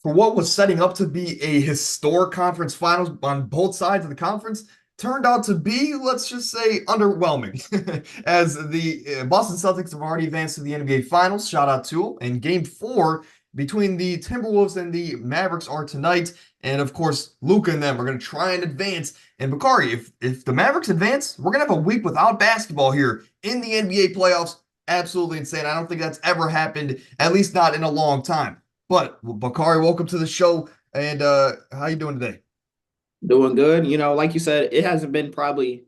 for what was setting up to be a historic conference finals on both sides of the conference turned out to be, let's just say, underwhelming. As the Boston Celtics have already advanced to the NBA Finals, shout out to them. And game four between the Timberwolves and the Mavericks are tonight. And of course, Luka and them are going to try and advance. And Bakari, if the Mavericks advance, we're going to have a week without basketball here in the NBA playoffs. Absolutely insane. I don't think that's ever happened, at least not in a long time. But Bakari, welcome to the show. And how you doing today? Doing good. Like you said, it hasn't been probably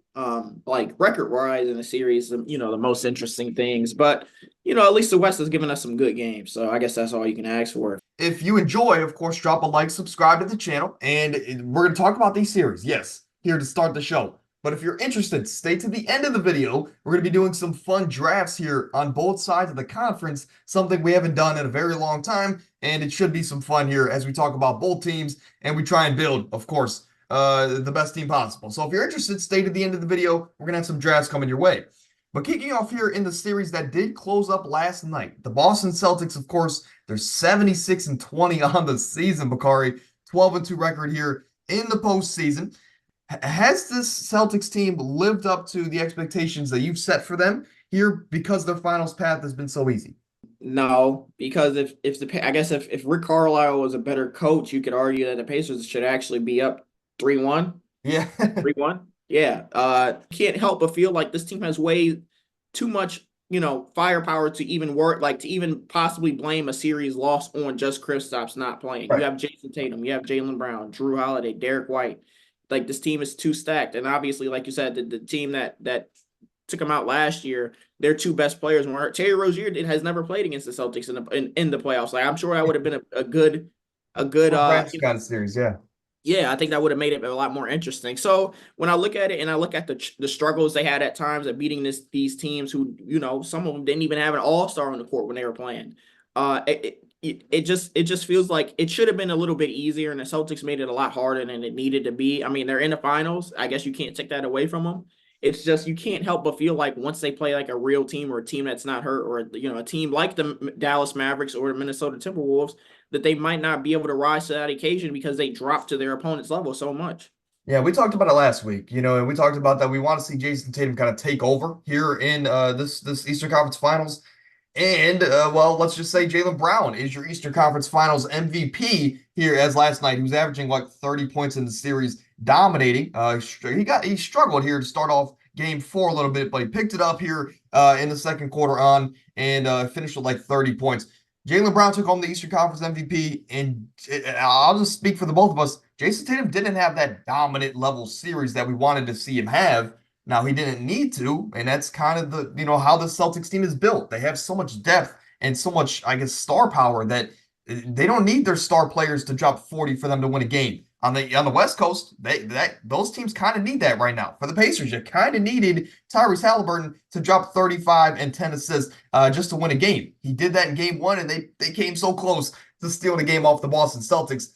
like record wise in the series, the most interesting things. But at least the West has given us some good games. So I guess that's all you can ask for. If you enjoy, of course, drop a like, subscribe to the channel, and we're going to talk about these series. Yes, here to start the show. But if you're interested, stay to the end of the video. We're going to be doing some fun drafts here on both sides of the conference, something we haven't done in a very long time, and it should be some fun here as we talk about both teams and we try and build, of course, the best team possible. So if you're interested, stay to the end of the video. We're going to have some drafts coming your way. But kicking off here in the series that did close up last night, the Boston Celtics, of course, they're 76-20 on the season, Bakari, 12-2 record here in the postseason. Has this Celtics team lived up to the expectations that you've set for them here because their finals path has been so easy? No, because if Rick Carlisle was a better coach, you could argue that the Pacers should actually be up 3-1. Yeah. 3-1. Yeah. Can't help but feel like this team has way too much, firepower to even work, like to even possibly blame a series loss on just Kristaps not playing. You Right. have Jason Tatum, you have Jaylen Brown, Drew Holiday, Derek White. Like this team is too stacked. And obviously, like you said, the team that took them out last year, their two best players were hurt. Terry Rozier has never played against the Celtics in the playoffs. Like I'm sure that would have been a good Revenge kind of series, yeah. yeah, I think that would have made it a lot more interesting. So when I look at it and I look at the struggles they had at times at beating these teams who, some of them didn't even have an all-star on the court when they were playing. It just feels like it should have been a little bit easier, and the Celtics made it a lot harder than it needed to be. I mean, they're in the finals. I guess you can't take that away from them. It's just you can't help but feel like once they play like a real team or a team that's not hurt, or a team like the Dallas Mavericks or the Minnesota Timberwolves, that they might not be able to rise to that occasion because they drop to their opponent's level so much. Yeah, we talked about it last week, and we talked about that we want to see Jason Tatum kind of take over here in this Eastern Conference Finals. And well, let's just say Jaylen Brown is your Eastern Conference Finals MVP here as last night. He was averaging like 30 points in the series, dominating. He struggled here to start off game four a little bit, but he picked it up here in the second quarter on and finished with like 30 points. Jaylen Brown took home the Eastern Conference MVP, and I'll just speak for the both of us. Jason Tatum didn't have that dominant level series that we wanted to see him have. Now he didn't need to, and that's kind of the how the Celtics team is built. They have so much depth and so much, I guess, star power that they don't need their star players to drop 40 for them to win a game. On the West Coast, those teams kind of need that right now. For the Pacers, you kind of needed Tyrese Halliburton to drop 35 and 10 assists just to win a game. He did that in game one, and they came so close to stealing the game off the Boston Celtics.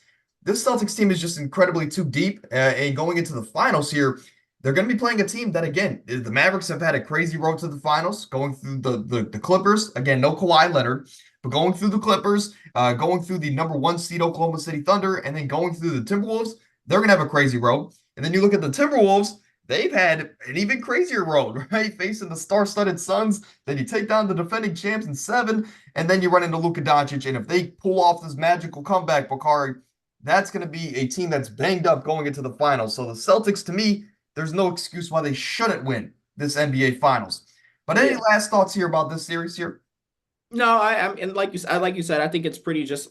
This Celtics team is just incredibly too deep, and going into the finals here, they're going to be playing a team that, again, the Mavericks have had a crazy road to the finals, going through the Clippers. Again, no Kawhi Leonard, but going through the Clippers, going through the number one seed Oklahoma City Thunder, and then going through the Timberwolves. They're going to have a crazy road. And then you look at the Timberwolves, they've had an even crazier road, right? Facing the star-studded Suns. Then you take down the defending champs in seven, and then you run into Luka Doncic. And if they pull off this magical comeback, Bakari, that's going to be a team that's banged up going into the finals. So the Celtics, to me, there's no excuse why they shouldn't win this NBA Finals. But any Yeah. last thoughts here about this series here? No, and like you said, I think it's pretty just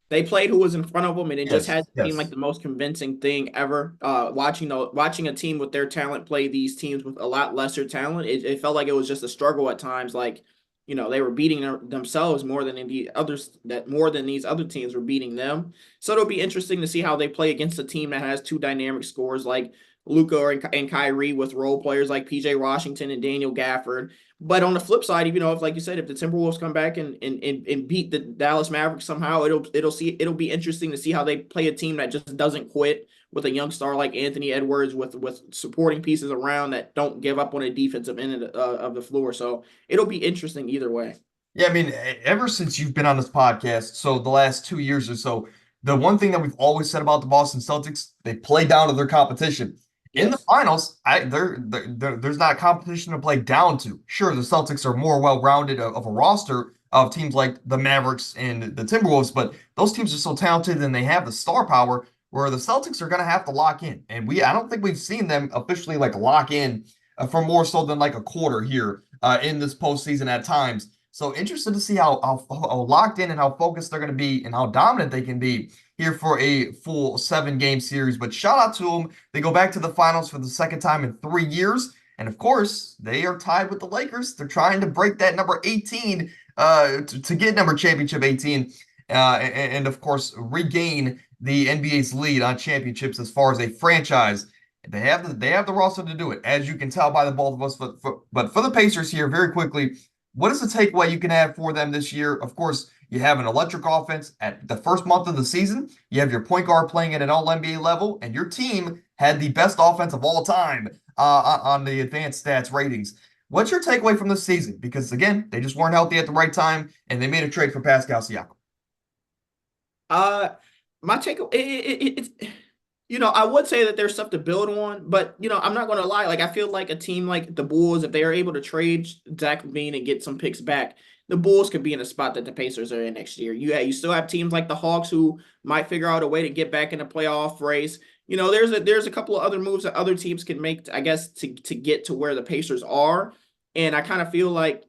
they played who was in front of them, and it just Yes, hasn't seemed like yes. the most convincing thing ever. Watching a team with their talent play these teams with a lot lesser talent, it felt like it was just a struggle at times. Like they were beating themselves more than these other teams were beating them. So it'll be interesting to see how they play against a team that has two dynamic scores like Luka and Kyrie, with role players like PJ Washington and Daniel Gafford. But on the flip side, if like you said, if the Timberwolves come back and beat the Dallas Mavericks somehow, it'll be interesting to see how they play a team that just doesn't quit, with a young star like Anthony Edwards, with supporting pieces around that don't give up on a defensive end of the floor. So it'll be interesting either way. Yeah, I mean, ever since you've been on this podcast, so the last 2 years or so, the one thing that we've always said about the Boston Celtics, they play down to their competition. In the Yes. finals, there's not competition to play down to. Sure, the Celtics are more well-rounded of a roster of teams like the Mavericks and the Timberwolves, but those teams are so talented and they have the star power where the Celtics are going to have to lock in. And I don't think we've seen them officially like lock in for more so than like a quarter here in this postseason at times. So interested to see how locked in and how focused they're going to be and how dominant they can be here for a full 7 game series. But shout out to them. They go back to the finals for the second time in 3 years. And of course, they are tied with the Lakers. They're trying to break that number 18 to get number championship 18 and of course regain the NBA's lead on championships as far as a franchise. They have the roster to do it, as you can tell by the both of us. But for the Pacers here, very quickly, what is the takeaway you can have for them this year? Of course, you have an electric offense at the first month of the season. You have your point guard playing at an all NBA level, and your team had the best offense of all time on the advanced stats ratings. What's your takeaway from this season? Because again, they just weren't healthy at the right time, and they made a trade for Pascal Siakam. Uh, my take, it's, I would say that there's stuff to build on, but I'm not going to lie. Like, I feel like a team like the Bulls, if they are able to trade Zach LaVine and get some picks back, the Bulls could be in a spot that the Pacers are in next year. You still have teams like the Hawks who might figure out a way to get back in the playoff race. There's a couple of other moves that other teams can make, I guess, to get to where the Pacers are. And I kind of feel like,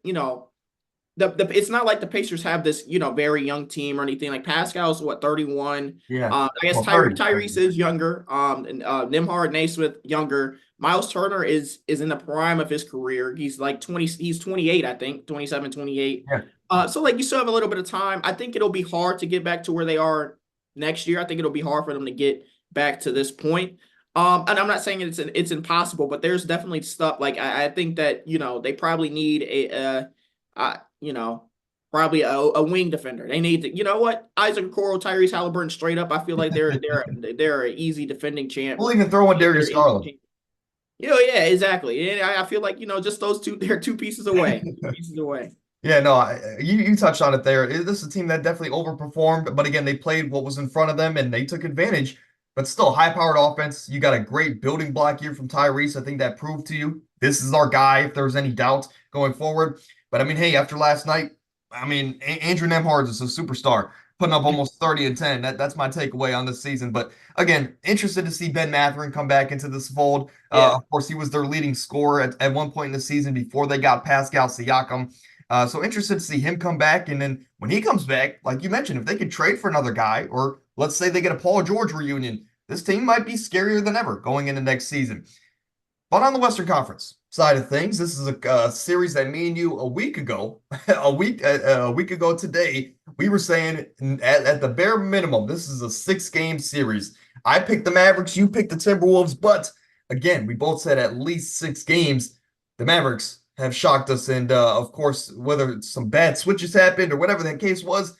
it's not like the Pacers have this, very young team or anything. Like Pascal's what, 31. Yeah. I guess Well, 30. Tyrese is younger. And Nimhard Naismith younger. Miles Turner is in the prime of his career. He's like 20, he's 28, I think, 27, 28. Yeah. So like you still have a little bit of time. I think it'll be hard to get back to where they are next year. I think it'll be hard for them to get back to this point. And I'm not saying it's impossible, but there's definitely stuff like I think that they probably need probably a wing defender. They need to, Isaac Okoro, Tyrese Halliburton, straight up. I feel like they're an easy defending champ. We'll even throw in Darius Garland. Yeah, exactly. And I feel like just those two, they're 2 pieces away. 2 pieces away. Yeah, no, you touched on it there. This is a team that definitely overperformed, but again, they played what was in front of them and they took advantage. But still, high-powered offense. You got a great building block here from Tyrese. I think that proved to you this is our guy if there's any doubt going forward. But I mean, hey, after last night, I mean, Andrew Nembhard is a superstar, putting up almost 30 and 10. That's my takeaway on this season. But again, interested to see Ben Mathurin come back into this fold. Yeah. Of course, he was their leading scorer at one point in the season before they got Pascal Siakam. So interested to see him come back. And then when he comes back, like you mentioned, if they could trade for another guy, or let's say they get a Paul George reunion, this team might be scarier than ever going into next season. But on the Western Conference side of things, this is a series that me and you a week ago, a week ago today, we were saying at the bare minimum, this is a 6 game series. I picked the Mavericks, you picked the Timberwolves, but again, we both said at least 6 games. The Mavericks have shocked us, and of course, whether some bad switches happened or whatever that case was,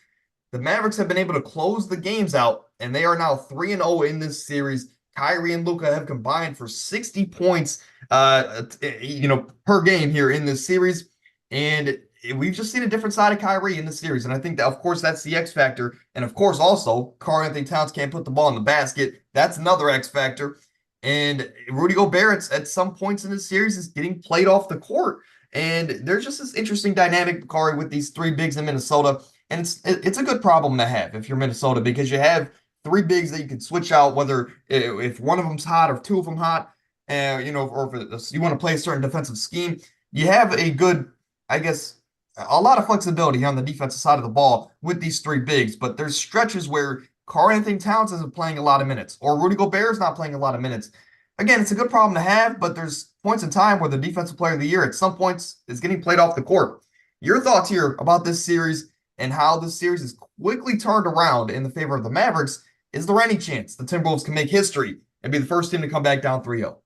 the Mavericks have been able to close the games out, and they are now 3-0 in this series. Kyrie and Luka have combined for 60 points, per game here in this series. And we've just seen a different side of Kyrie in this series. And I think that, of course, that's the X factor. And of course, also, Karl-Anthony Towns can't put the ball in the basket. That's another X factor. And Rudy Gobert at some points in this series is getting played off the court. And there's just this interesting dynamic, Bakari, with these 3 bigs in Minnesota. And it's a good problem to have if you're Minnesota, because you have 3 bigs that you can switch out, whether if one of them's hot or 2 of them hot, or if you want to play a certain defensive scheme. You have a good, I guess, a lot of flexibility on the defensive side of the ball with these 3 bigs. But there's stretches where Karl-Anthony Towns isn't playing a lot of minutes, or Rudy Gobert is not playing a lot of minutes. Again, it's a good problem to have, but there's points in time where the defensive player of the year at some points is getting played off the court. Your thoughts here about this series and how this series is quickly turned around in the favor of the Mavericks? Is there any chance the Timberwolves can make history and be the first team to come back down 3-0?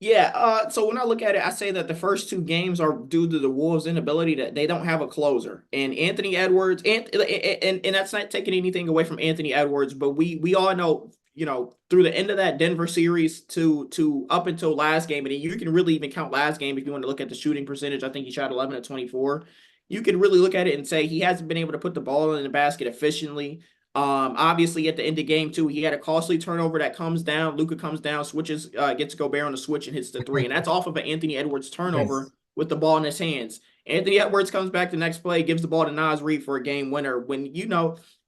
Yeah, so when I look at it, I say that the first 2 games are due to the Wolves' inability that they don't have a closer. And Anthony Edwards, and that's not taking anything away from Anthony Edwards, but we all know, through the end of that Denver series to up until last game, and you can really even count last game if you want to look at the shooting percentage. I think he shot 11 of 24. you can really look at it and say he hasn't been able to put the ball in the basket efficiently. Obviously at the end of game two, he had a costly turnover that comes down. Luka comes down, switches, gets Gobert on the switch and hits the three, and that's off of an Anthony Edwards Yes. turnover with the ball in his hands. Anthony Edwards comes back the next play, gives the ball to Naz Reid for a game winner. When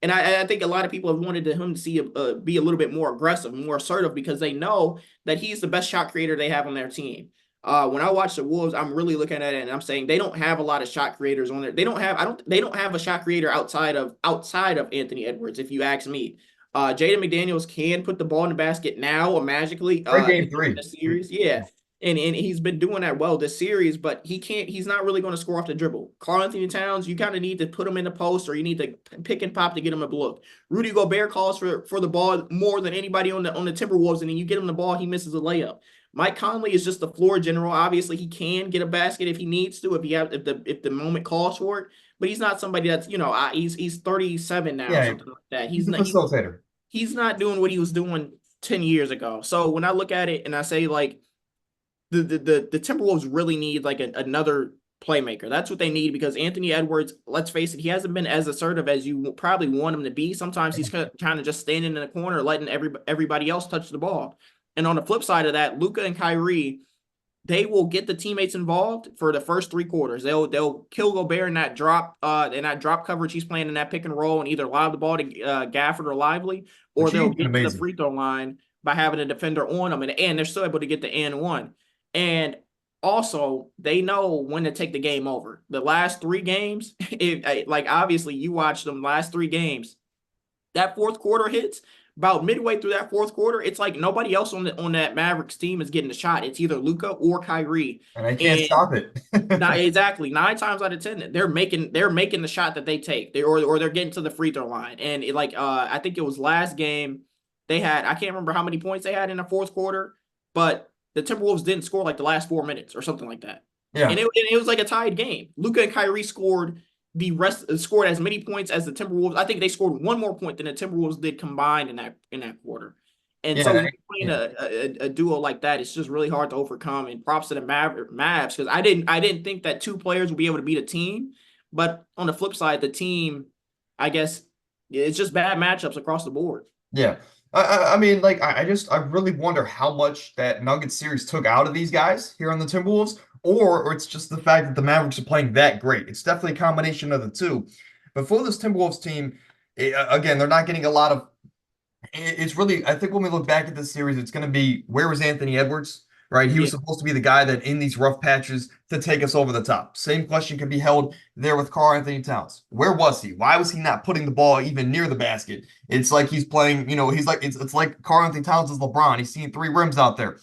and I think a lot of people have wanted him to see be a little bit more aggressive, more assertive, because they know that he's the best shot creator they have on their team. When I watch the Wolves, I'm really looking at it and I'm saying they don't have a lot of shot creators on there. They don't have a shot creator outside of Anthony Edwards, if you ask me. Jaden McDaniels can put the ball in the basket now or magically Great in game three. the series. Yeah. And he's been doing that well this series, but he's not really going to score off the dribble. Karl-Anthony Towns, you kind of need to put him in the post or you need to pick and pop to get him a look. Rudy Gobert calls for the ball more than anybody on the Timberwolves, and then you get him the ball, he misses a layup. Mike Conley is just the floor general. Obviously, he can get a basket if he needs to, if the moment calls for it. But he's not somebody that's he's 37 now, Yeah, something like that. he's the facilitator. He's not doing what he was doing 10 years ago. So when I look at it and I say like the Timberwolves really need like another playmaker. That's what they need because Anthony Edwards, let's face it, he hasn't been as assertive as you probably want him to be. Sometimes he's kind of just standing in the corner, letting everybody else touch the ball. And on the flip side of that, Luka and Kyrie, they will get the teammates involved for the first three quarters. They'll kill Gobert in that drop coverage he's playing in that pick and roll and either lob the ball to Gafford or Lively, or Which they'll he's been get to the amazing. free throw line by having a defender on them, and they're still able to get the and one. And also, they know when to take the game over. The last three games, like obviously you watch them last three games, that fourth quarter hits about midway through that fourth quarter. It's like nobody else on that Mavericks team is getting a shot. It's either Luka or Kyrie, And I can't and stop it. not exactly 9 times out of 10 they're making the shot that they take. Or they're getting to the free throw line. And I think it was last game they had, I can't remember how many points they had in the fourth quarter, but the Timberwolves didn't score like the last 4 minutes or something like that. Yeah. And it was like a tied game. Luka and Kyrie scored as many points as the Timberwolves. I think they scored one more point than the Timberwolves did combined in that quarter. And so Yeah. you playing Yeah. a duo like that, it's just really hard to overcome. And props to the Mavs because I didn't think that two players would be able to beat a team. But on the flip side, the team, I guess, it's just bad matchups across the board. Yeah. I mean, like, I really wonder how much that Nuggets series took out of these guys here on the Timberwolves, or it's just the fact that the Mavericks are playing that great. It's definitely a combination of the two. But for this Timberwolves team, again, they're not getting a lot of. It's really, I think when we look back at this series, it's going to be where was Anthony Edwards, right? He was Yeah, supposed to be the guy that in these rough patches to take us over the top. Same question can be held there with Karl-Anthony Towns. Where was he? Why was he not putting the ball even near the basket? It's like he's playing, he's like, it's like Karl-Anthony Towns is LeBron. He's seeing three rims out there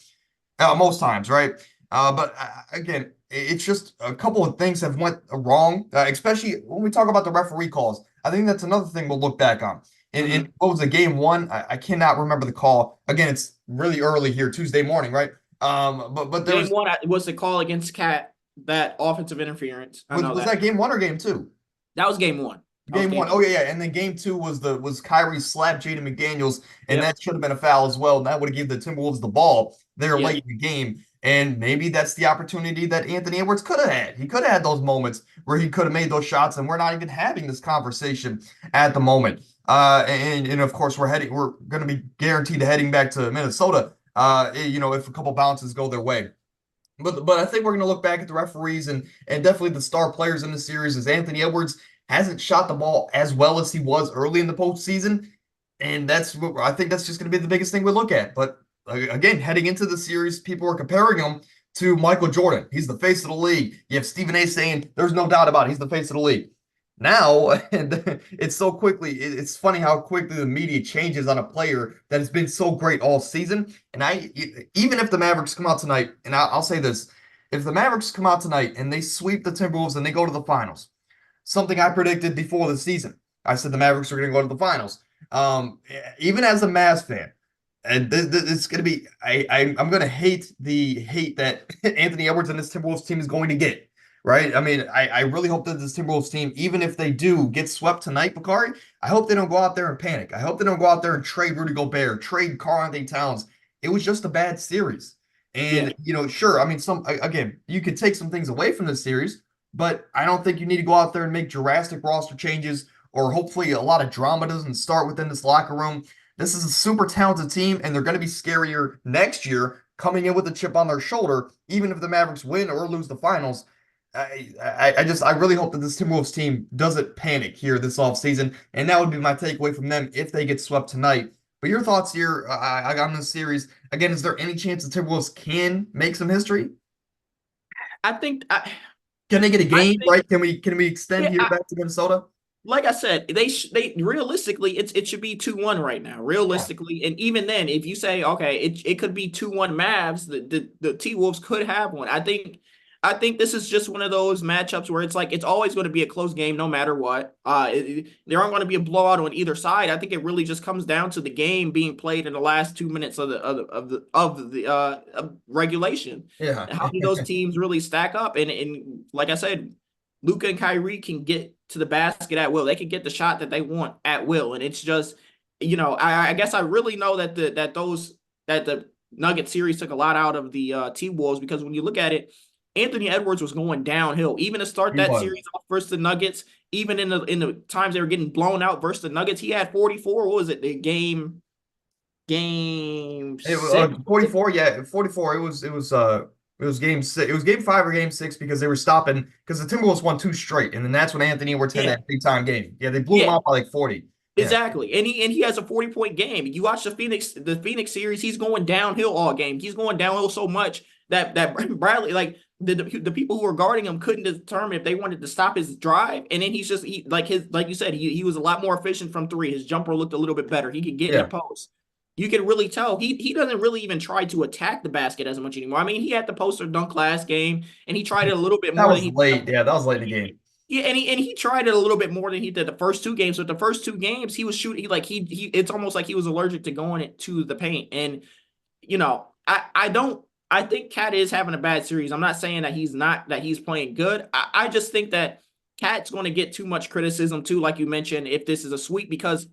most times, right? But again, it's just a couple of things have went wrong, especially when we talk about the referee calls. I think that's another thing we'll look back on. In what was the game one? I cannot remember the call. Again, it's really early here, Tuesday morning, right? But there game one was the call against Cat, that offensive interference. I know was that game one or game two? that was game one. That was Game one. game Oh one. yeah, yeah. And then game two was Kyrie slapped Jaden McDaniels, and Yep. that should have been a foul as well. And that would have given the Timberwolves the ball there Yep. late in the game. And maybe that's the opportunity that Anthony Edwards could have had. He could have had those moments where he could have made those shots, and we're not even having this conversation at the moment. And of course we're going to be guaranteed to heading back to Minnesota. If a couple bounces go their way. But I think we're going to look back at the referees and definitely the star players in the series as Anthony Edwards hasn't shot the ball as well as he was early in the postseason, and that's what I think that's just going to be the biggest thing we look at. But again, heading into the series, people are comparing him to Michael Jordan. He's the face of the league. You have Stephen A. saying there's no doubt about it, he's the face of the league. Now, and it's so quickly, it's funny how quickly the media changes on a player that has been so great all season. And even if the Mavericks come out tonight, and I'll say this, if the Mavericks come out tonight and they sweep the Timberwolves and they go to the finals, something I predicted before the season, I said the Mavericks are going to go to the finals. Even as a Mavs fan, and it's going to be, I'm going to hate the hate that Anthony Edwards and this Timberwolves team is going to get. Right. I mean, I really hope that this Timberwolves team, even if they do get swept tonight, Bakari, I hope they don't go out there and panic. I hope they don't go out there and trade Rudy Gobert, trade Karl-Anthony Towns. It was just a bad series. Yeah. And, sure, I mean, again, you could take some things away from this series. but I don't think you need to go out there and make drastic roster changes, or hopefully a lot of drama doesn't start within this locker room. This is a super talented team, and they're going to be scarier next year coming in with a chip on their shoulder, even if the Mavericks win or lose the finals. I really hope that this Timberwolves team doesn't panic here this offseason, and that would be my takeaway from them if they get swept tonight. But your thoughts here on this series? Again, is there any chance the Timberwolves can make some history? I think I, Can they get a I game, think right? Can we extend yeah, here back to Minnesota? like I said, they realistically it should be 2-1 right now. Yeah. Realistically, and even then, if you say okay, it could be 2-1 Mavs, the T Wolves could have one. I think this is just one of those matchups where it's like it's always going to be a close game no matter what. There aren't going to be a blowout on either side. I think it really just comes down to the game being played in the last 2 minutes of regulation. Yeah. How do those teams really stack up? And like I said, Luka and Kyrie can get to the basket at will. They can get the shot that they want at will, and it's just, I guess I really know that the Nugget series took a lot out of the T Wolves because when you look at it, Anthony Edwards was going downhill. Even to start He that was. series off versus the Nuggets, even in the times they were getting blown out versus the Nuggets, he had 44. What was it? The game It was 6. 44, yeah, 44. It was game six. It was game five or game six because they were stopping because the Timberwolves won two straight, and then that's when Anthony Edwards had Yeah. that big time game. Yeah, they blew him Yeah. out by like 40. Yeah. Exactly. And he has a 40-point game. You watch the Phoenix series, he's going downhill all game. He's going downhill so much that Bradley, like the people who were guarding him couldn't determine if they wanted to stop his drive. And then like you said, he was a lot more efficient from three. His jumper looked a little bit better. He could get in the Yeah. post. You can really tell he doesn't really even try to attack the basket as much anymore. I mean, he had the poster dunk last game, and he tried it a little bit That more than was he late. Yeah, that was late in the game. yeah, and he tried it a little bit more than he did the first two games. But the first two games, he was shooting like he it's almost like he was allergic to going it to the paint. And I think Cat is having a bad series. I'm not saying that he's playing good. I just think that Cat's going to get too much criticism too, like you mentioned, if this is a sweep, because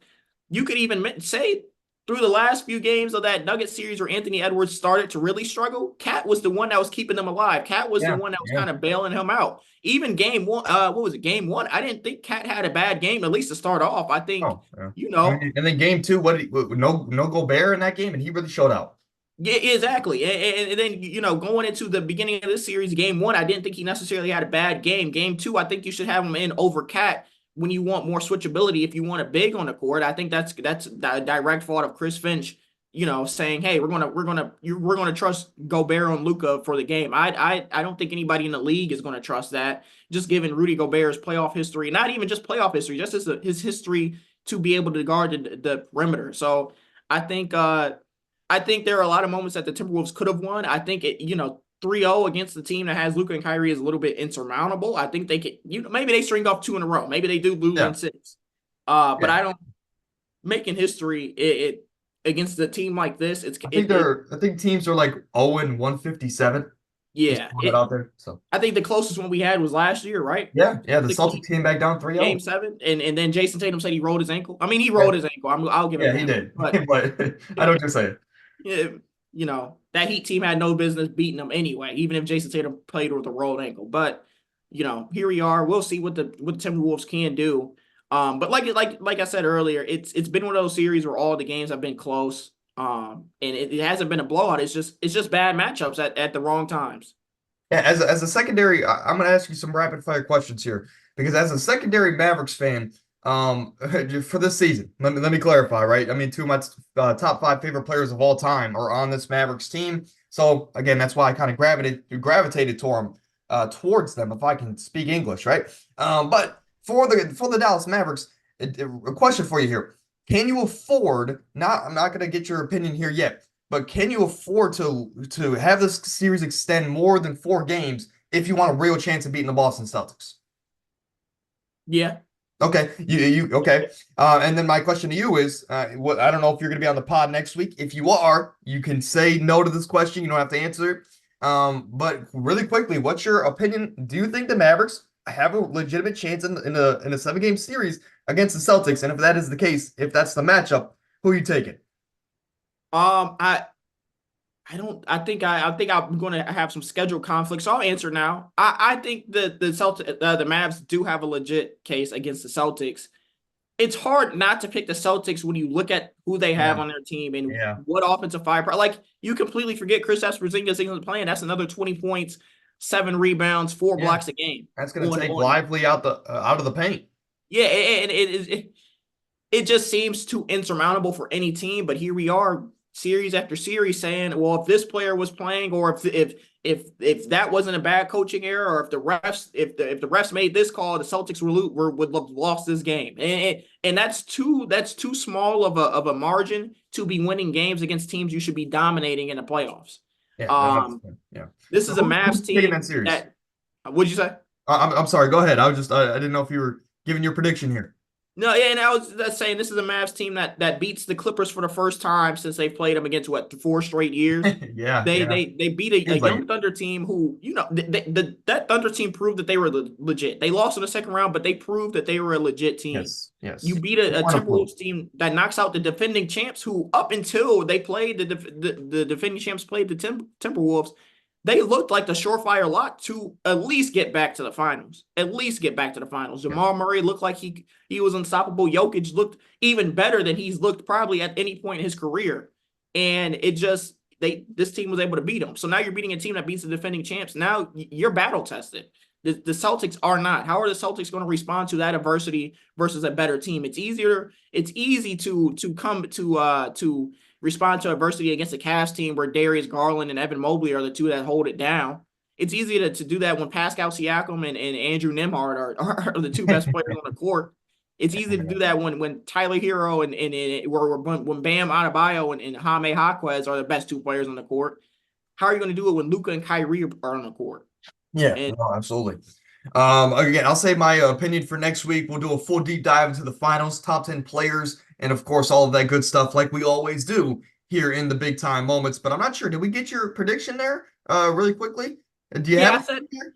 you could even say through the last few games of that Nugget series where Anthony Edwards started to really struggle, Cat was the one that was keeping them alive. Cat was the Yeah, one that was yeah. kind of bailing him out. Even game one, what was it? Game one, I didn't think Cat had a bad game, at least to start off. I think, Oh, yeah. you I know, mean, and then game two, no Gobert in that game, and he really showed out. yeah, exactly. And then, going into the beginning of this series, game one, I didn't think he necessarily had a bad game. Game two, I think you should have him in over Cat when you want more switchability. If you want a big on the court, I think that's the direct fault of Chris Finch, saying, "Hey, we're gonna trust Gobert on Luka for the game." I don't think anybody in the league is going to trust that. Just given Rudy Gobert's playoff history, not even just playoff history, just his history to be able to guard the perimeter. So I think there are a lot of moments that the Timberwolves could have won. I think 3-0 against the team that has Luka and Kyrie is a little bit insurmountable. I think they could, maybe they string off two in a row. Maybe they do lose in Yeah, six. But yeah. I don't making history it against a team like this. I think teams are like 0 and 157. Just Yeah. throwing it out there. So I think the closest one we had was last year, right? yeah, the The Celtics came back down 3-0. game seven, and then Jason Tatum said he rolled his ankle. I mean, he Yeah, rolled his ankle. I'll give him yeah, he that. did. But But I know what you're saying. yeah, that Heat team had no business beating them anyway, even if Jason Tatum played with a rolled ankle. But here we are. We'll see what the Timberwolves can do. But like I said earlier, it's been one of those series where all the games have been close. And it hasn't been a blowout. It's just bad matchups at the wrong times. Yeah, as a secondary, I'm going to ask you some rapid fire questions here because as a secondary Mavericks fan, for this season, let me clarify, right? I mean, two of my top five favorite players of all time are on this Mavericks team. So again, that's why I kind of gravitated towards them, if I can speak English, right? But for the Dallas Mavericks, a question for you here: Can you afford? I'm not going to get your opinion here yet. But can you afford to have this series extend more than 4 games if you want a real chance of beating the Boston Celtics? Yeah. Okay, you okay? And then my question to you is, what I don't know if you're going to be on the pod next week. If you are, you can say no to this question. You don't have to answer it. But really quickly, what's your opinion? Do you think the Mavericks have a legitimate chance in a 7-game series against the Celtics? And if that is the case, if that's the matchup, who are you taking? I I think I'm going to have some schedule conflicts. So I'll answer now. I think that the Mavs do have a legit case against the Celtics. It's hard not to pick the Celtics when you look at who they have Yeah, on their team and yeah, what offensive firepower. Like you completely forget Kristaps Porzingis isn't playing. That's another 20 points, 7 rebounds, 4 yeah. blocks a game. That's gonna On take on Lively out of the paint. yeah, and it just seems too insurmountable for any team. But here we are, series after series, saying, "Well, if this player was playing, or if that wasn't a bad coaching error, or if the refs made this call, the Celtics would have lost this game." And that's too small of a margin to be winning games against teams you should be dominating in the playoffs. Yeah, no, Um, yeah. this So is a Mavs who's taking that team series? that. What'd you say? I'm sorry. Go ahead. I didn't know if you were giving your prediction here. No, yeah, and I was that's saying this is a Mavs team that beats the Clippers for the first time since they've played them against what 4 straight years. Yeah, They yeah. they they beat a Seems like young it. Thunder team who that Thunder team proved that they were legit. They lost in the second round, but they proved that they were a legit team. Yes, You yes. beat They a weren't a fluke. Timberwolves team that knocks out the defending champs, who up until they played the defending champs played the Timberwolves, they looked like the surefire lock to at least get back to the finals. At least get back to the finals. Yes. Jamal Murray looked like he was unstoppable. Jokic looked even better than he's looked probably at any point in his career. And it just this team was able to beat them. So now you're beating a team that beats the defending champs. Now you're battle tested. The Celtics are not. How are the Celtics going to respond to that adversity versus a better team? It's easy to come to respond to adversity against a Cavs team where Darius Garland and Evan Mobley are the two that hold it down. It's easy to do that when Pascal Siakam and Andrew Nembhard are the two best players on the court. It's easy to do that when Tyler Hero when Bam Adebayo and Jaime Jaquez are the best two players on the court. How are you going to do it when Luka and Kyrie are on the court? Yeah, And no, absolutely. Again, I'll say my opinion for next week. We'll do a full deep dive into the finals, top 10 players, and of course, all of that good stuff like we always do here in the big time moments. But I'm not sure. Did we get your prediction there really quickly? Do you yeah, have I it said here?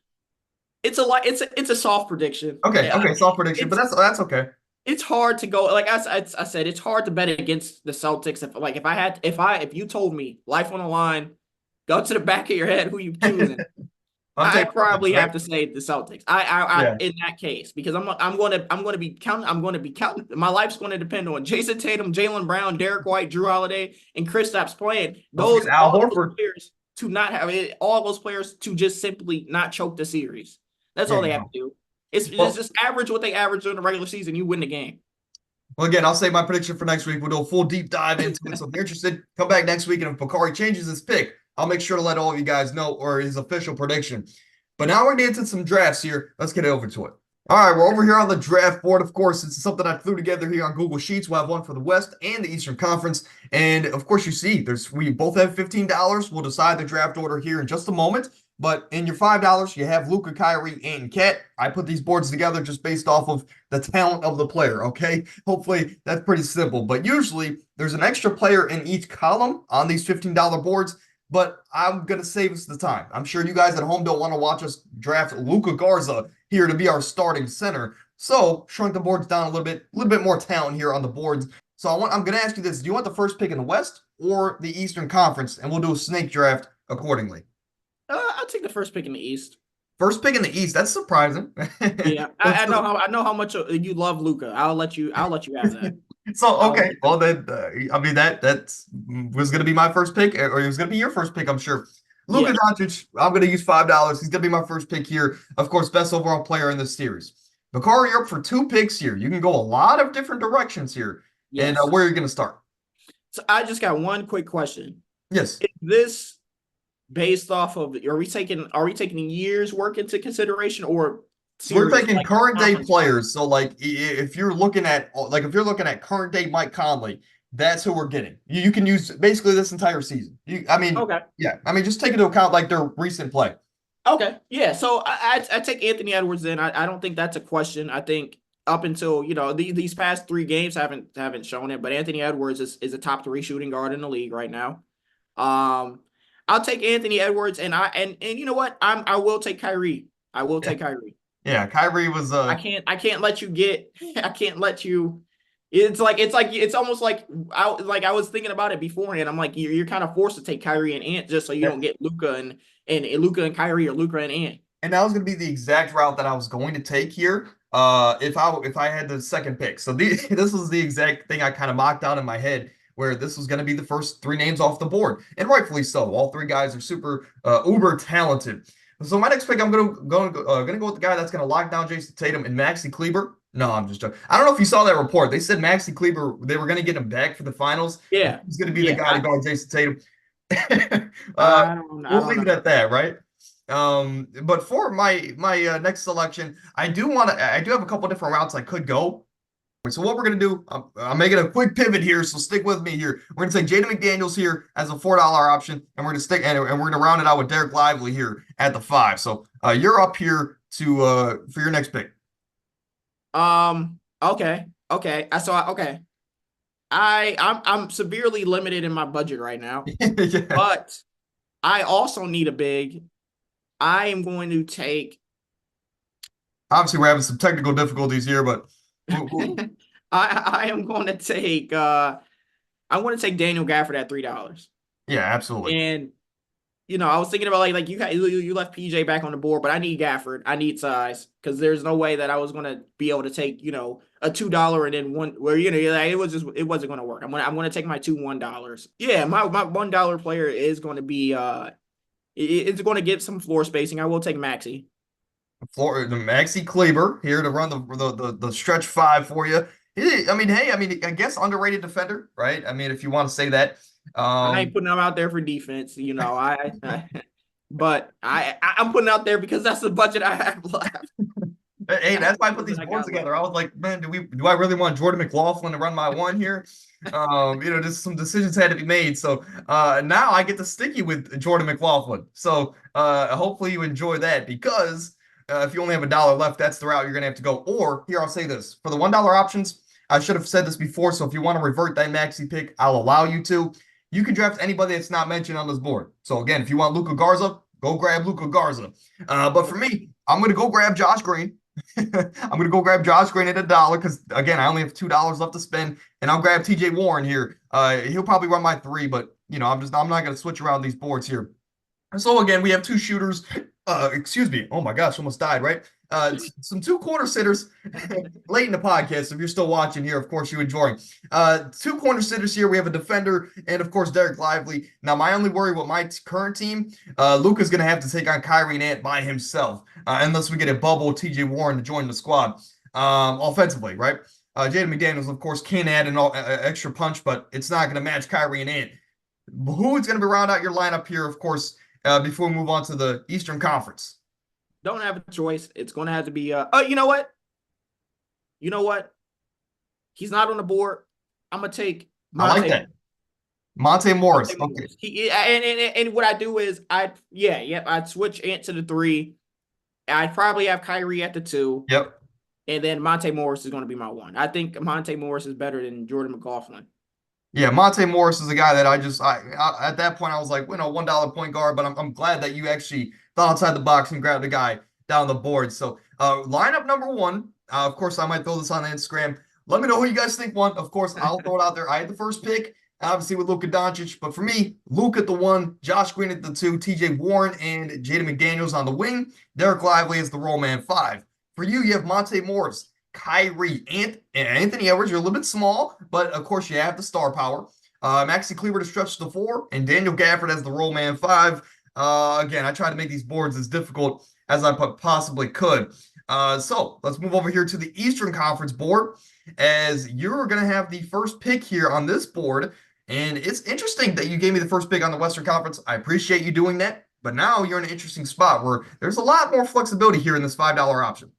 it's a soft prediction. Okay, Yeah, okay, soft prediction, but it's that's okay. it's hard to go like I said it's hard to bet against the Celtics if you told me life on the line, go to the back of your head who you choosing. I'm I taking probably right? have to say the Celtics. Yeah. In that case because I'm going to be counting. I'm going to be counting. My life's going to depend on Jason Tatum, Jaylen Brown, Derek White, Drew Holiday, and Kristaps playing. Don't forget Al All those Horford. players to not have it. All those players to just simply not choke the series. That's Yeah, all they have no. to do. It's Well, just average what they average during the regular season. You win the game. well, again, I'll say my prediction for next week. We'll do a full deep dive into it. So if you're interested, come back next week. And if Bakari changes his pick, I'll make sure to let all of you guys know or his official prediction. But now we're getting into some drafts here. Let's get over to it. All right, we're over here on the draft board. Of course, it's something I threw together here on Google Sheets. We'll have one for the West and the Eastern Conference. And of course, you see, we both have $15. We'll decide the draft order here in just a moment. But in your $5, you have Luka, Kyrie, and Ket. I put these boards together just based off of the talent of the player, okay? Hopefully, that's pretty simple. But usually, there's an extra player in each column on these $15 boards. But I'm going to save us the time. I'm sure you guys at home don't want to watch us draft Luka Garza here to be our starting center. So, shrunk the boards down a little bit more talent here on the boards. So, I'm going to ask you this. Do you want the first pick in the West or the Eastern Conference? And we'll do a snake draft accordingly. I'll take the first pick in the East. First pick in the East. That's surprising. Yeah, I know how much you love Luka. I'll let you have that. So I'll let okay, you well then, I mean that was going to be my first pick, or it was going to be your first pick, I'm sure. Luka Yeah. Doncic, I'm going to use $5. He's going to be my first pick here. Of course, best overall player in this series. Bakari, you're up for 2 picks here. You can go a lot of different directions here. And Yes. where are you going to start? So I just got one quick question. Yes. Is this based off of are we taking years work into consideration or We're series taking like current day conference? players. So like if you're looking at current day Mike Conley, that's who we're getting. You can use basically this entire season. I mean, Okay. yeah. I mean, just take into account like their recent play. Okay. Yeah. So I take Anthony Edwards in. I don't think that's a question. I think up until these past 3 games haven't shown it, but Anthony Edwards is a top 3 shooting guard in the league right now. Um, I'll take Anthony Edwards, and you know what? I will take Kyrie. I will Yeah. take Kyrie. Yeah. Kyrie was I can't let you get I can't let you It's almost like I was thinking about it beforehand. I'm like, you're kind of forced to take Kyrie and Ant just so you don't get Luka and Luka and Kyrie or Luka and Ant. And that was going to be the exact route that I was going to take here. If I had the second pick, so this was the exact thing I kind of mocked out in my head, where this was going to be the first three names off the board, and rightfully so. All three guys are super uber talented. So my next pick, I'm gonna go with the guy that's going to lock down Jason Tatum and Maxi Kleber. No, I'm just joking. I don't know if you saw that report. They said Maxi Kleber, they were going to get him back for the finals. Yeah, He's going to be the yeah. guy to guard Jason Tatum. I We'll don't leave know. it at that, right? But for my next selection, I do have a couple different routes I could go. So what we're gonna do, I'm making a quick pivot here, so stick with me here. We're gonna take Jaden McDaniels here as a $4 option, and we're gonna round it out with Derek Lively here at the 5. So you're up here to for your next pick. Okay. Okay. Okay. I'm severely limited in my budget right now, Yeah. but I also need a big. I am going to take. Obviously, we're having some technical difficulties here, but I am going to take. I want to take Daniel Gafford at $3, yeah, absolutely. and I was thinking about you left PJ back on the board, but I need Gafford. I need size because there's no way that I was gonna be able to take a $2 and then one where it wasn't gonna work. I'm gonna take my two $1. Yeah, my $1 player is going to be it's going to get some floor spacing. I will take Maxi. The Maxi Kleber here to run the stretch 5 for you. I guess underrated defender, right? I mean, if you want to say that. I ain't putting him out there for defense, but I'm putting out there because that's the budget I have left. Hey, that's why I put That's these what I boards got left. together. I was like, man, do I really want Jordan McLaughlin to run my one here? Just some decisions had to be made. So now I get to sticky with Jordan McLaughlin. So hopefully you enjoy that because if you only have $1 left, that's the route you're gonna have to go. Or here, I'll say this for the $1 options. I should have said this before. So if you want to revert that maxi pick, I'll allow you to. You can draft anybody that's not mentioned on this board. So again, if you want Luka Garza, go grab Luka Garza. But for me, I'm gonna go grab Josh Green. I'm gonna go grab Josh Green at $1 because again, I only have $2 left to spend, and I'll grab TJ Warren here. He'll probably run my 3, but I'm not gonna switch around these boards here. So again, we have two shooters. Excuse me. Oh my gosh, almost died, right? Some two corner sitters late in the podcast. So if you're still watching here, of course you enjoying. Two corner sitters here. We have a defender and of course Derek Lively. Now, my only worry with my current team, Luka's gonna have to take on Kyrie and Ant by himself, unless we get a bubble TJ Warren to join the squad. Offensively, right? Jaden McDaniels, of course, can add an extra punch, but it's not gonna match Kyrie and Ant. Who's gonna be round out your lineup here, of course, before we move on to the Eastern Conference? Don't have a choice. It's going to have to be. Oh, you know what? You know what? He's not on the board. I'm gonna take I like Monte. that. Monte Morris. Monte Okay. Morris. And what I do is I'd switch Ant to the 3. I'd probably have Kyrie at the 2, Yep. and then Monte Morris is going to be my 1. I think Monte Morris is better than Jordan McLaughlin. Yeah, Monte Morris is a guy that I at that point I was like, $1 point guard, but I'm glad that you actually thought outside the box and grabbed a guy down the board. So lineup number 1, of course, I might throw this on Instagram. Let me know who you guys think won. Of course, I'll throw it out there. I had the first pick, obviously with Luka Doncic, but for me, Luka at the 1, Josh Green at the 2, TJ Warren and Jaden McDaniels on the wing, Derek Lively as the roll man 5. For you, you have Monte Morris, Kyrie, Anthony Edwards. You're a little bit small, but of course you have the star power. Maxi Kleber to stretch the 4, and Daniel Gafford as the roll man 5. Again, I tried to make these boards as difficult as I possibly could. So let's move over here to the Eastern Conference board, as you're going to have the first pick here on this board. And it's interesting that you gave me the first pick on the Western Conference. I appreciate you doing that. But now you're in an interesting spot where there's a lot more flexibility here in this $5 option.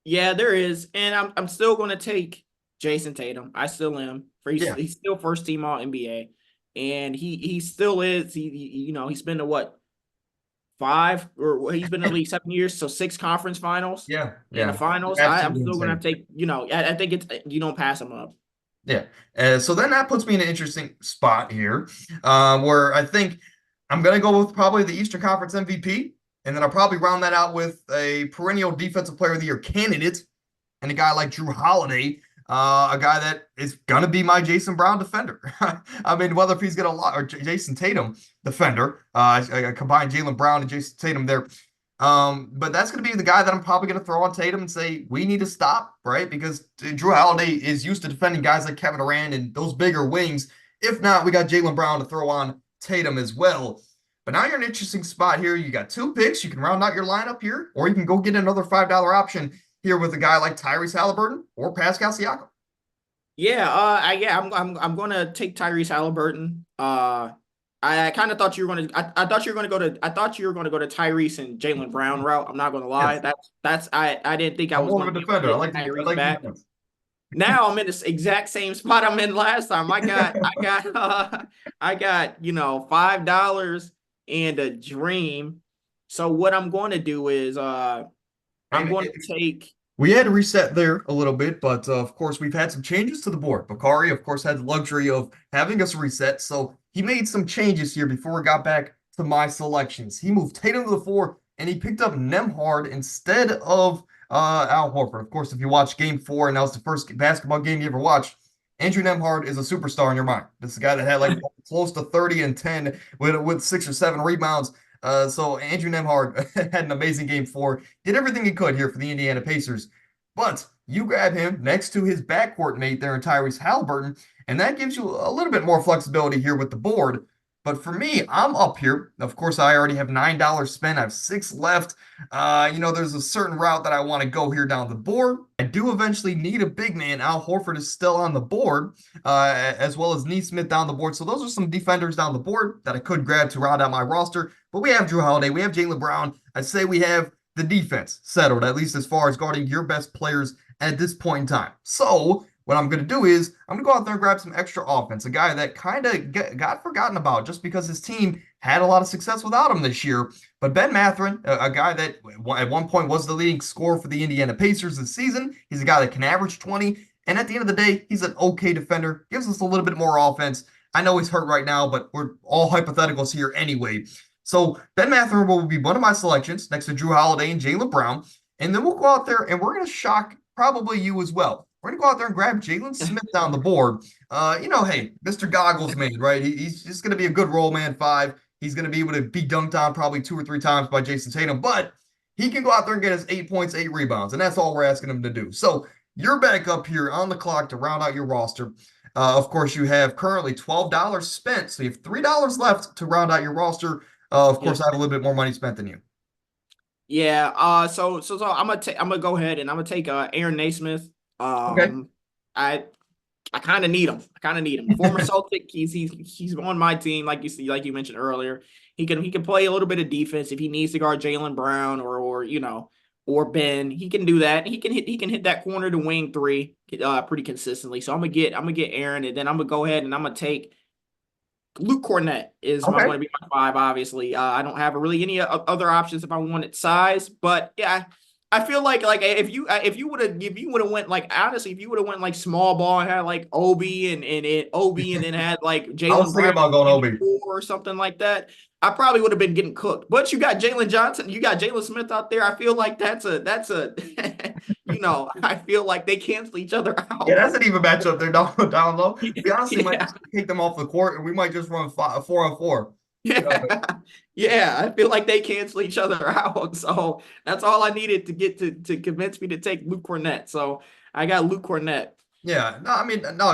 Yeah, there is, and I'm still going to take Jason Tatum. I still am. Yeah. He's still first team All NBA, and he still is. He's been to what 5 or he's been in the league 7 years, so 6 conference finals. Yeah, In the finals, I'm still going to take. I think it's you don't pass him up. Yeah. So then that puts me in an interesting spot here, where I think I'm going to go with probably the Eastern Conference MVP. And then I'll probably round that out with a perennial Defensive Player of the Year candidate and a guy like Jrue Holiday. a guy that is gonna be my Jason Brown defender. I mean, whether if he's gonna or Jason Tatum defender, I combine Jaylen Brown and Jason Tatum there. But that's going to be the guy that I'm probably going to throw on Tatum and say, we need to stop, right? Because Drew Holiday is used to defending guys like Kevin Durant and those bigger wings. If not, we got Jaylen Brown to throw on Tatum as well. But now you're in an interesting spot here. You got two picks. You can round out your lineup here, or you can go get another $5 option here with a guy like Tyrese Halliburton or Pascal Siakam. I'm gonna take Tyrese Halliburton. I kind of thought you were gonna. I thought you were gonna go to. I thought you were gonna go to Tyrese and Jaylen Brown route. I'm not gonna lie. Yes. That's. I didn't think I I'm was more gonna of a be able to defender. I get like Tyrese back. defense. Now I'm in this exact same spot I'm in last time. I got $5 and a dream. So what I'm going to do is I'm going to take. We had to reset there a little bit, but of course, we've had some changes to the board. Bakari, of course, had the luxury of having us reset, so he made some changes here before we got back to my selections. He moved Tatum to the 4, and he picked up Nembhard instead of Al Horford. Of course, if you watch Game 4, and that was the first basketball game you ever watched, Andrew Nembhard is a superstar in your mind. This is a guy that had like close to 30 and 10 with 6 or 7 rebounds. So Andrew Nembhard had an amazing Game 4, did everything he could here for the Indiana Pacers. But you grab him next to his backcourt mate there in Tyrese Halliburton, and that gives you a little bit more flexibility here with the board. But for me, I'm up here. Of course, I already have $9 spent. I have 6 left. There's a certain route that I want to go here down the board. I do eventually need a big man. Al Horford is still on the board, as well as Nesmith down the board. So those are some defenders down the board that I could grab to round out my roster. But we have Drew Holiday. We have Jaylen Brown. I'd say we have the defense settled, at least as far as guarding your best players at this point in time. So what I'm going to do is I'm going to go out there and grab some extra offense, a guy that kind of got forgotten about just because his team had a lot of success without him this year. But Ben Mathurin, a guy that at one point was the leading scorer for the Indiana Pacers this season. He's a guy that can average 20. And at the end of the day, he's an okay defender, gives us a little bit more offense. I know he's hurt right now, but we're all hypotheticals here anyway. So Ben Mathurin will be one of my selections next to Drew Holiday and Jaylen Brown. And then we'll go out there and we're going to shock probably you as well. We're going to go out there and grab Jalen Smith down the board. Hey, Mr. Goggles man, right? He's just going to be a good roll man 5. He's going to be able to be dunked on probably 2 or 3 times by Jason Tatum, but he can go out there and get his 8 points, 8 rebounds, and that's all we're asking him to do. So you're back up here on the clock to round out your roster. Of course, you have currently $12 spent, so you have $3 left to round out your roster. Of course, I have a little bit more money spent than you. Yeah. So I'm gonna go ahead and I'm gonna take Aaron Nesmith. Okay. I kind of need him. Former Celtic. He's on my team, like you mentioned earlier. He can play a little bit of defense if he needs to guard Jaylen Brown or Ben. He can do that. He can hit that corner to wing 3 pretty consistently. So I'm gonna get Aaron, and then I'm gonna go ahead and I'm gonna take Luke Kornet is going to be my 5, obviously. I don't have really any other options if I wanted size, but yeah, I feel like if you would have went if you would have went like small ball and had like Obi and then had like Jaylen. I was thinking about going Obi or something like that. I probably would have been getting cooked. But you got Jalen Johnson, you got Jalen Smith out there. I feel like that's a I feel like they cancel each other out. Yeah, that's an even matchup there down low. We honestly might just take them off the court and we might just run 4-on-4. Yeah, I feel like they cancel each other out. So that's all I needed to get to convince me to take Luke Kornet. So I got Luke Kornet. Yeah,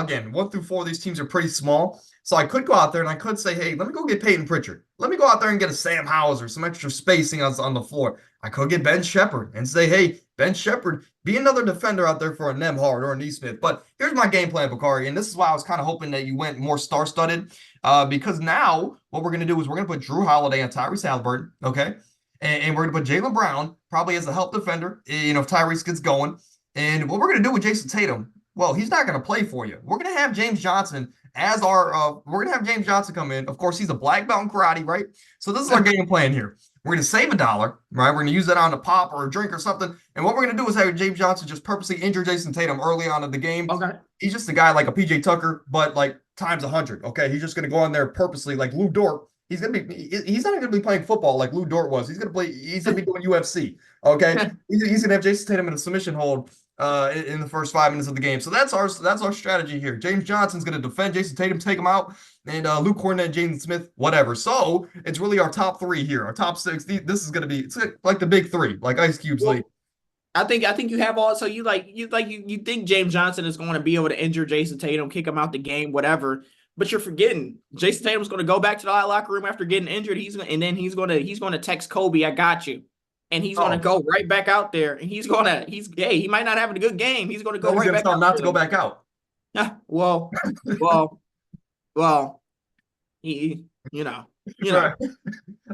again, 1 through 4, these teams are pretty small. So I could go out there and I could say, hey, let me go get Peyton Pritchard. Let me go out there and get a Sam Hauser, some extra spacing on the floor. I could get Ben Shepherd and say, hey, Ben Shepherd, be another defender out there for a Nembhard or a Nesmith. But here's my game plan, Bakari, and this is why I was kind of hoping that you went more star-studded, because now what we're going to do is we're going to put Drew Holiday on Tyrese Halliburton, okay? And we're going to put Jaylen Brown probably as a help defender, if Tyrese gets going. And what we're going to do with Jason Tatum, well, he's not going to play for you. We're going to have James Johnson as we're going to have James Johnson come in. Of course, he's a black belt in karate, right? So this is our game plan here. We're going to save $1, right? We're going to use that on a pop or a drink or something. And what we're going to do is have James Johnson just purposely injure Jason Tatum early on in the game. Okay. He's just a guy like a PJ Tucker, but like times 100. Okay. He's just going to go in there purposely like Lou Dort. He's not going to be playing football like Lou Dort was. He's going to be doing UFC. Okay. He's going to have Jason Tatum in a submission hold in the first 5 minutes of the game. So that's our strategy here. James Johnson's going to defend Jason Tatum, take him out, and Luke Cornett, Jaden Smith, whatever. So it's really our top three here, our top six. This is going to be it's like the big three, like Ice Cube's league. I think you have all. So you think James Johnson is going to be able to injure Jason Tatum, kick him out the game, whatever. But you're forgetting Jason Tatum's going to go back to the locker room after getting injured. He's going to text Kobe, "I got you," and he's going to go right back out there. And he might not have a good game. He's going to go right back out. Not to go back out. Yeah. Well. Right.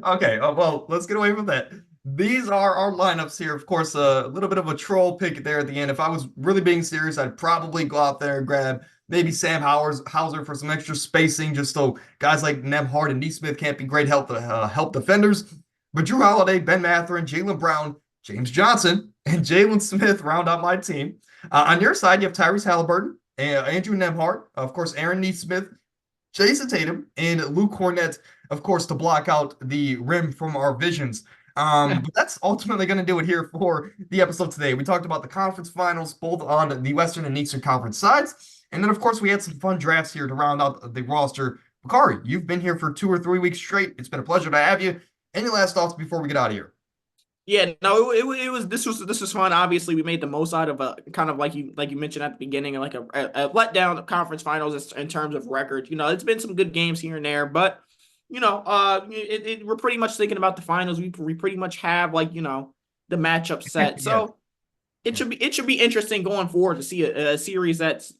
Okay. Well, let's get away from that. These are our lineups here. Of course, a little bit of a troll pick there at the end. If I was really being serious, I'd probably go out there and grab maybe Sam Hauser for some extra spacing, just so guys like Nembhard and Nesmith can't be great help defenders. But Jrue Holiday, Ben Mathurin, Jaylen Brown, James Johnson, and Jalen Smith round out my team. On your side, you have Tyrese Halliburton, Andrew Nembhard, of course, Aaron Nesmith, Jason Tatum, and Luke Cornett, of course, to block out the rim from our visions. But that's ultimately going to do it here for the episode today. We talked about the conference finals, both on the Western and Eastern Conference sides. And then, of course, we had some fun drafts here to round out the roster. Bakari, you've been here for 2 or 3 weeks straight. It's been a pleasure to have you. Any last thoughts before we get out of here? Yeah, no, it was this was fun. Obviously, we made the most out of a kind of like you mentioned at the beginning, like a letdown of conference finals in terms of record. It's been some good games here and there, but we're pretty much thinking about the finals. We pretty much have the matchup set. So it should be interesting going forward to see a series that's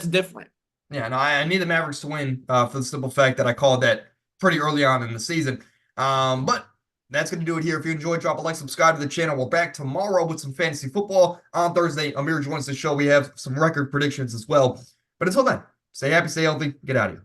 different. Yeah, no, I need the Mavericks to win for the simple fact that I called that pretty early on in the season. But that's going to do it here. If you enjoyed, drop a like, subscribe to the channel. We're back tomorrow with some fantasy football. On Thursday, Amir joins the show. We have some record predictions as well. But until then, stay happy, stay healthy, get out of here.